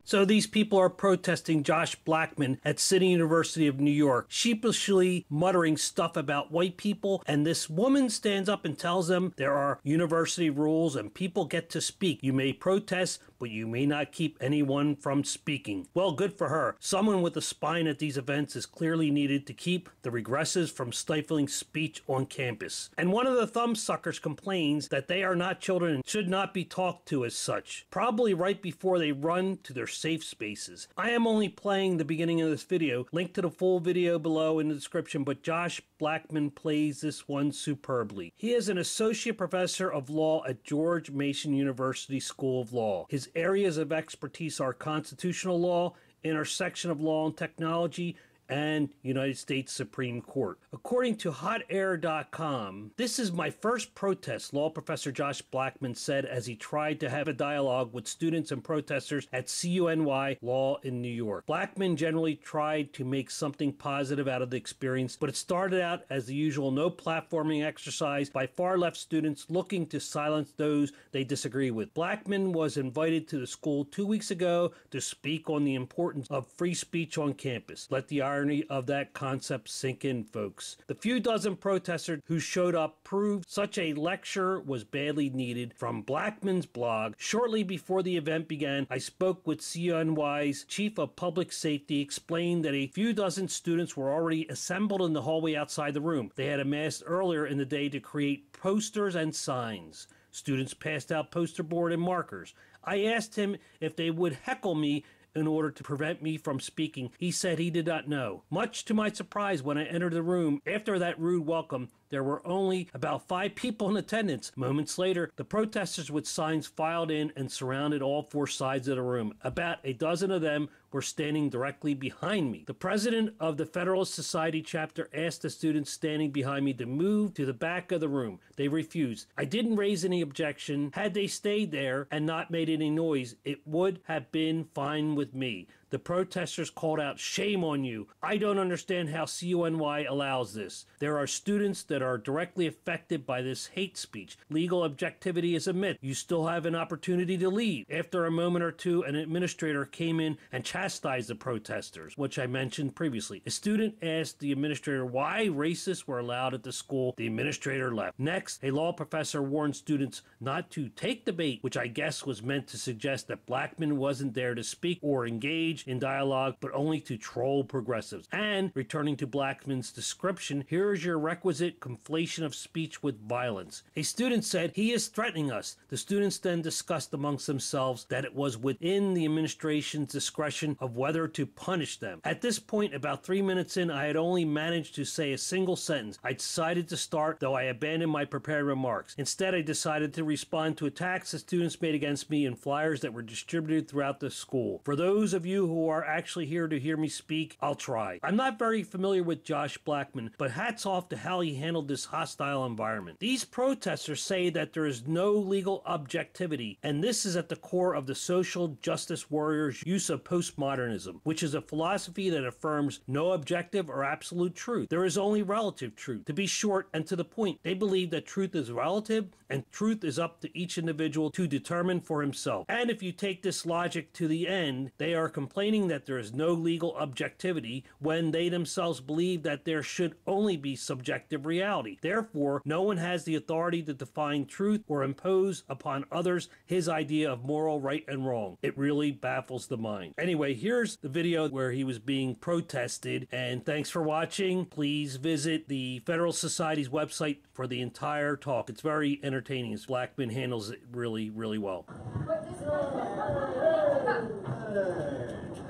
So these people are protesting Josh Blackman at City University of New York, sheepishly muttering stuff about white people, and this woman stands up and tells them there are university rules and people get to speak. You may protest, but you may not keep anyone from speaking. Well, good for her. Someone with a spine at these events is clearly needed to keep the regressives from stifling speech on campus. And one of the thumbsuckers complains that they are not children and should not be talked to as such, probably right before they run to their safe spaces. I am only playing the beginning of this video, link to the full video below in the description, but Josh Blackman plays this one superbly. He is an associate professor of law at George Mason University School of Law. His areas of expertise are constitutional law, intersection of law and technology, and United States Supreme Court. According to hotair.com, this is my first protest, law professor Josh Blackman said as he tried to have a dialogue with students and protesters at CUNY Law in New York. Blackman generally tried to make something positive out of the experience, but it started out as the usual no platforming exercise by far-left students looking to silence those they disagree with. Blackman was invited to the school 2 weeks ago to speak on the importance of free speech on campus. Let the irony of that concept sink in, folks. The few dozen protesters who showed up proved such a lecture was badly needed. From Blackman's blog, shortly before the event began, I spoke with CUNY's Chief of Public Safety, explained that a few dozen students were already assembled in the hallway outside the room. They had amassed earlier in the day to create posters and signs. Students passed out poster board and markers. I asked him if they would heckle me in order to prevent me from speaking. He said he did not know. Much to my surprise, when I entered the room, after that rude welcome, there were only about 5 people in attendance. Moments later, the protesters with signs filed in and surrounded all 4 sides of the room. About a dozen of them were standing directly behind me. The president of the Federalist Society chapter asked the students standing behind me to move to the back of the room. They refused. I didn't raise any objection. Had they stayed there and not made any noise, it would have been fine with me. The protesters called out, "Shame on you. I don't understand how CUNY allows this. There are students that are directly affected by this hate speech. Legal objectivity is a myth. You still have an opportunity to leave." After a moment or two, an administrator came in and chastised the protesters, which I mentioned previously. A student asked the administrator why racists were allowed at the school. The administrator left. Next, a law professor warned students not to take the bait, which I guess was meant to suggest that Blackman wasn't there to speak or engage in dialogue, but only to troll progressives. And, returning to Blackman's description, here is your requisite conflation of speech with violence. A student said, "He is threatening us." The students then discussed amongst themselves that it was within the administration's discretion of whether to punish them. At this point, about 3 minutes in, I had only managed to say a single sentence. I decided to start, though I abandoned my prepared remarks. Instead, I decided to respond to attacks the students made against me in flyers that were distributed throughout the school. For those of you who are actually here to hear me speak, I'll try. I'm not very familiar with Josh Blackman, but hats off to how he handled this hostile environment. These protesters say that there is no legal objectivity, and this is at the core of the social justice warriors' use of postmodernism, which is a philosophy that affirms no objective or absolute truth. There is only relative truth. To be short and to the point, they believe that truth is relative and truth is up to each individual to determine for himself. And if you take this logic to the end, they are complaining that there is no legal objectivity when they themselves believe that there should only be subjective reality. Therefore, no one has the authority to define truth or impose upon others his idea of moral right and wrong. It really baffles the mind. Anyway, here's the video where he was being protested, and thanks for watching. Please visit the Federal Society's website for the entire talk. It's very entertaining. Blackman handles it really, really well.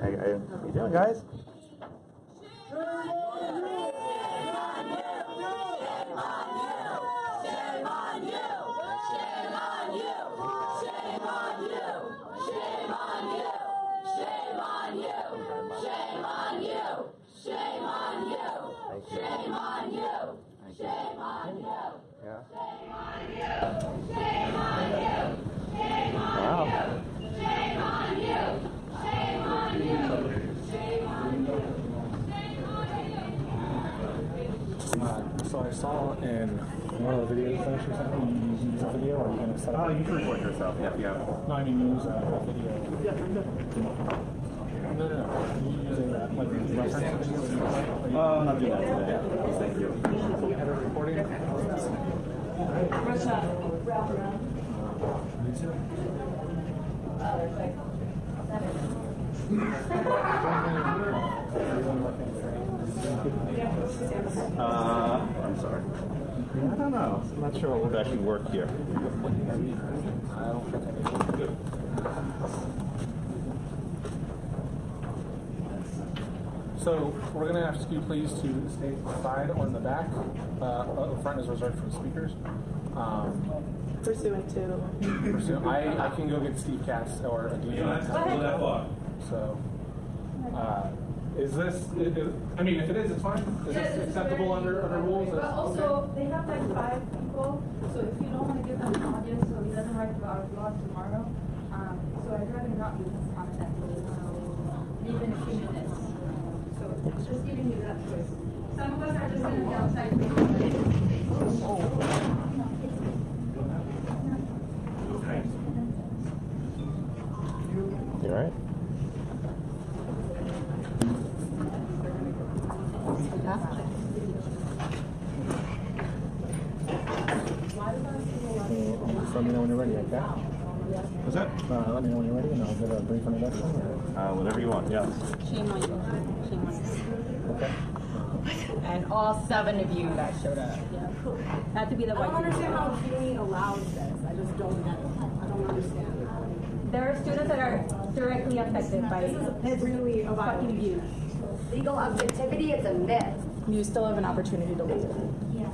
How you doing, guys? So I saw in one of the videos that you sent me, you use a video, or are you going to set up? Oh, you can record yourself, yeah. No, I mean use a video. Yeah, No. You using that like reference? I'm not doing that today. Thank you. Have a recording? I'm sorry. I don't know. I'm not sure what would actually work here. I don't think anything's good. So we're going to ask you please to stay aside on the back. The front is reserved for the speakers. Pursuant to. I can go get Steve Katz or a DJ. So, is this? I mean, if it is, it's fine. Is this acceptable under rules? But also, they have like 5 people, so if you don't want to give them an audience, so he doesn't write to our blog tomorrow. So I'd rather not use his contact even a few minutes. So just giving you that choice. Some of us are just going to be outside. You all right? Let me know when you're ready, okay? What's that? Let me know when you're ready, and I'll give a brief introduction. Whatever you want, yeah. Shame on you. Shame on you. Okay. And all 7 of you guys showed up. Had to be the I white don't people. understand how CUNY allows this. I just don't get it. I don't understand. There are students that are directly affected by This is really a fucking views. Legal objectivity is a myth. You still have an opportunity to leave. Yes.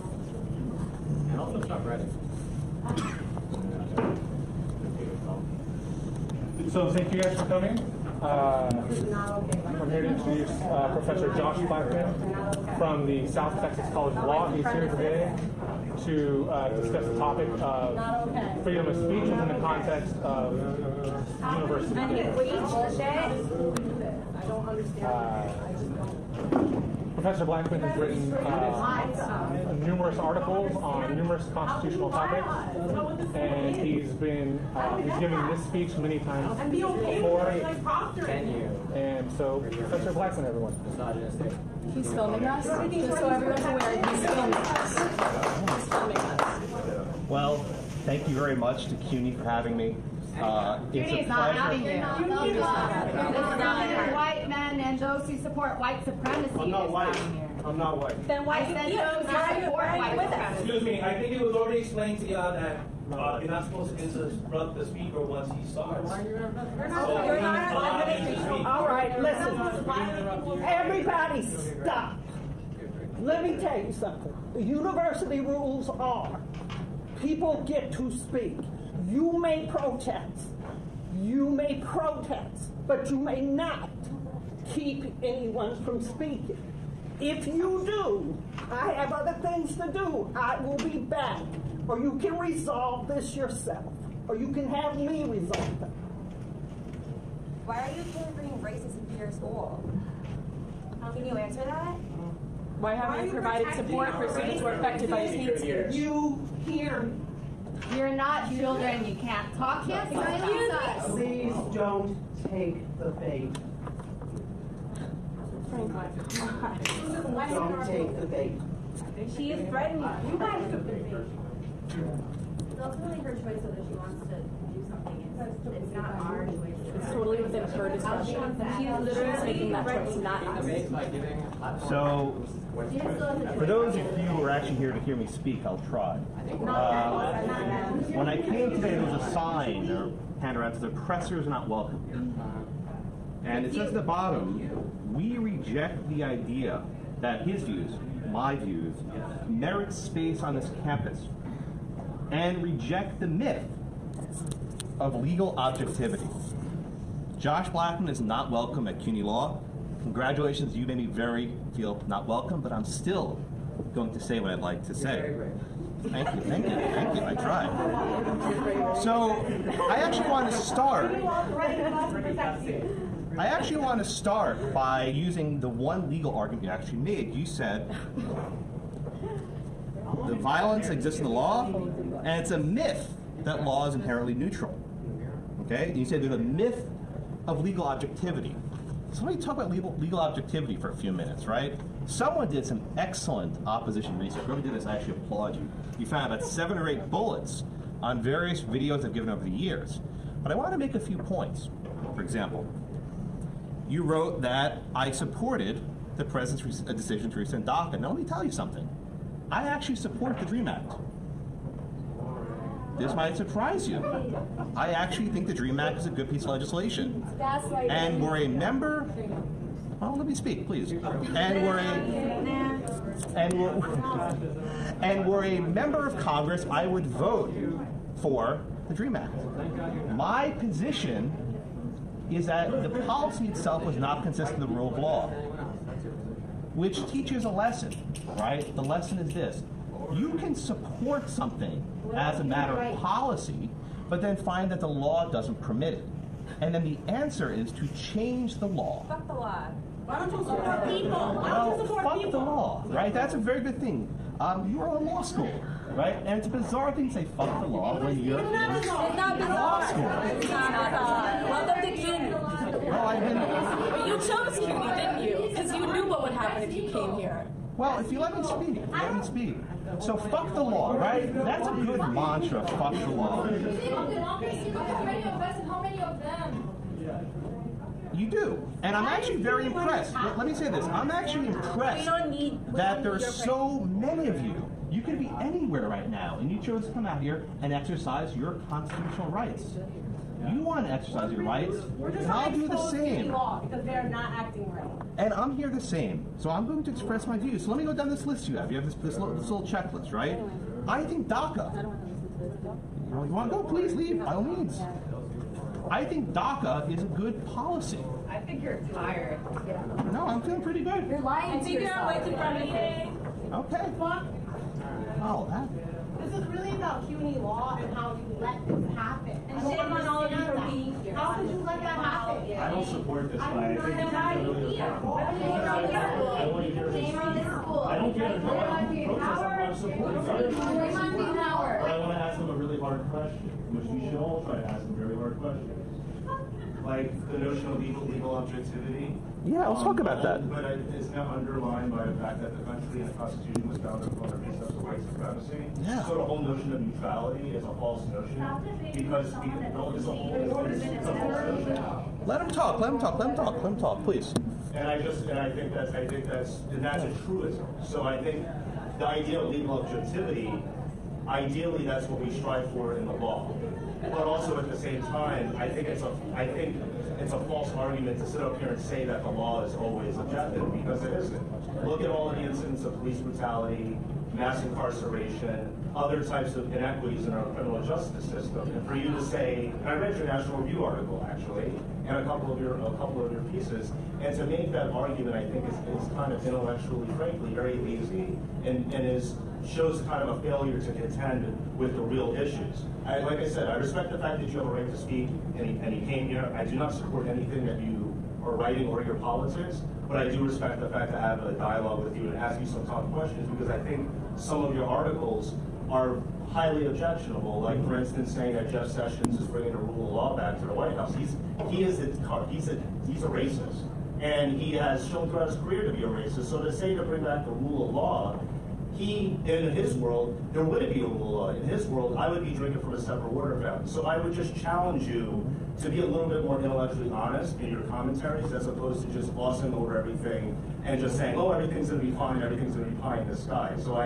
And also, it's not ready. So thank you guys for coming. I'm here to introduce Professor Josh Blackman from the South Texas College of Law. He's here today to discuss the topic of freedom of speech within the context of university. I don't understand. Professor Blackman has written numerous articles on numerous constitutional topics, and he's given this speech many times before. And so, Professor Blackman, everyone. He's filming us, just so everyone's aware. He's filming us. He's filming us. Well, thank you very much to CUNY for having me. It's a pleasure. White men and those who support white supremacy. I'm not white. I'm not white. Then why said those who support white supremacy? Excuse me, I think it was already explained to y'all that you're not supposed to interrupt the speaker once he starts. All right, listen. Everybody stop. Let me tell you something. The university rules are people get to speak. You may protest. You may protest, but you may not keep anyone from speaking. If you do, I have other things to do. I will be back. Or you can resolve this yourself. Or you can have me resolve it. Why are you delivering racism to your school? Can you answer that? Why haven't you provided support for students who are affected by hate speech? You hear me. You're not children. You can't talk. Can't silence us. Please don't take the bait. Don't take the bait. She is threatening you guys. It's ultimately her choice whether she wants to do something. It's not our choice. It's totally within her discretion. She is literally making that choice, not us. So, for those of you who are actually here to hear me speak, I'll try. When I came today, there was a sign or handrail that says oppressors are not welcome. And it says at the bottom, we reject the idea that his views, my views, merit space on this campus, and reject the myth of legal objectivity. Josh Blackman is not welcome at CUNY Law. Congratulations, you made me feel not welcome, but I'm still going to say what I'd like to say. Thank you, I tried. So, I actually want to start by using the one legal argument you actually made. You said the violence exists in the law, and it's a myth that law is inherently neutral. Okay? And you said there's a myth of legal objectivity. So let me talk about legal objectivity for a few minutes, right? Someone did some excellent opposition research. Whoever did this, I actually applaud you. You found about 7 or 8 bullets on various videos I've given over the years. But I want to make a few points. For example, you wrote that I supported the president's decision to rescind DACA. Now let me tell you something. I actually support the DREAM Act. This might surprise you. I actually think the DREAM Act is a good piece of legislation. And we're a member. Well, let me speak, please. And we're a member of Congress. I would vote for the DREAM Act. My position is that the policy itself was not consistent with the rule of law, which teaches a lesson, right? The lesson is this. You can support something as a matter of policy, but then find that the law doesn't permit it. And then the answer is to change the law. Fuck the law. Why don't you support people? Why don't you support fuck people? the law, right? That's a very good thing. You are in law school, right? And it's a bizarre thing to say fuck the law when you're in law school. It's not bizarre. Welcome to CUNY. Well, But you chose CUNY, didn't you? Because you knew what would happen if you came here. well, if you let me speak, So fuck the law, right? That's a good mantra, fuck the law. You do. And I'm actually very impressed. Let me say this. I'm actually impressed that there's so many of you. You could be anywhere right now, and you chose to come out here and exercise your constitutional rights. You want to exercise your rights, and I'll do the same. Because they're not acting right. And I'm here the same. So I'm going to express my views. So let me go down this list you have. You have this little checklist, right? I think DACA. You want to go? Please leave, by all means. I think DACA is a good policy. I think you're tired. No, I'm feeling pretty good. You're lying to yourself. You're way too friendly. Okay. Oh, that. This is really about CUNY law and how you let this happen. And shame on all of you for being here. How could you let that happen? I don't support this, but I think it's really Shame on this school. I don't get it. Protest, I'm supporting it. But I want to ask them a really hard question, which we should all try to ask them very hard questions. Like the notion of legal objectivity. Yeah, let's talk about that. But it's now underlined by the fact that the country and the Constitution was founded upon the basis of white supremacy. Yeah. So the whole notion of neutrality is a false notion because it's a false notion. Let him talk, please. And I think that's a truism. So I think the idea of legal objectivity, ideally that's what we strive for in the law. But also at the same time, I think it's a false argument to sit up here and say that the law is always objective, because it isn't. Look at all of the incidents of police brutality, mass incarceration, other types of inequities in our criminal justice system. And for you to say, and I read your National Review article actually, and a couple of your pieces, and to make that argument, I think is kind of intellectually, frankly, very lazy, and shows kind of a failure to contend with the real issues. Like I said, I respect the fact that you have a right to speak, and he came here. I do not support anything that you are writing or your politics, but I do respect the fact to have a dialogue with you and ask you some tough questions, because I think some of your articles are highly objectionable. Like, for instance, saying that Jeff Sessions is bringing the rule of law back to the White House. He's a racist, and he has shown throughout his career to be a racist. So to say to bring back the rule of law, in his world, there wouldn't be a rule of law. In his world, I would be drinking from a separate water fountain. So I would just challenge you to be a little bit more intellectually honest in your commentaries, as opposed to just glossing over everything and just saying, oh, everything's going to be fine, everything's going to be pie in the sky. So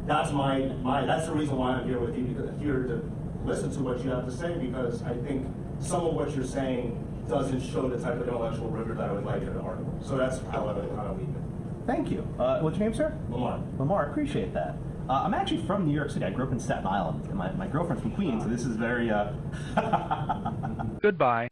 that's the reason why I'm here with you, here to listen to what you have to say, because I think some of what you're saying doesn't show the type of intellectual rigor that I would like in an article. So that's how I would kind of leave it. Thank you. What's your name, sir? Lamar. Lamar, I appreciate that. I'm actually from New York City. I grew up in Staten Island, and my girlfriend's from Queens, so this is very... Goodbye.